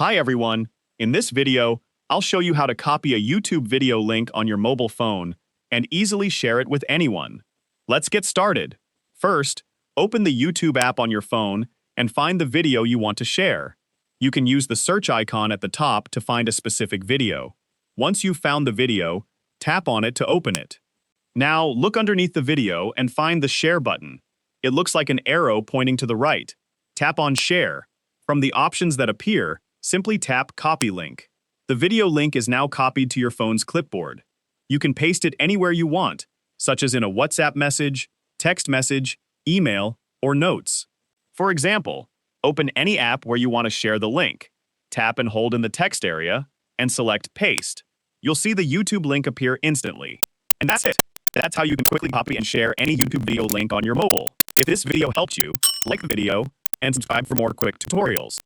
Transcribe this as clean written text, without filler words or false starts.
Hi everyone, in this video, I'll show you how to copy a YouTube video link on your mobile phone and easily share it with anyone. Let's get started. First, open the YouTube app on your phone and find the video you want to share. You can use the search icon at the top to find a specific video. Once you've found the video, tap on it to open it. Now, look underneath the video and find the Share button. It looks like an arrow pointing to the right. Tap on Share. From the options that appear, simply tap Copy Link. The video link is now copied to your phone's clipboard. You can paste it anywhere you want, such as in a WhatsApp message, text message, email, or notes. For example, open any app where you want to share the link. Tap and hold in the text area and select Paste. You'll see the YouTube link appear instantly. And that's it. That's how you can quickly copy and share any YouTube video link on your mobile. If this video helped you, like the video and subscribe for more quick tutorials.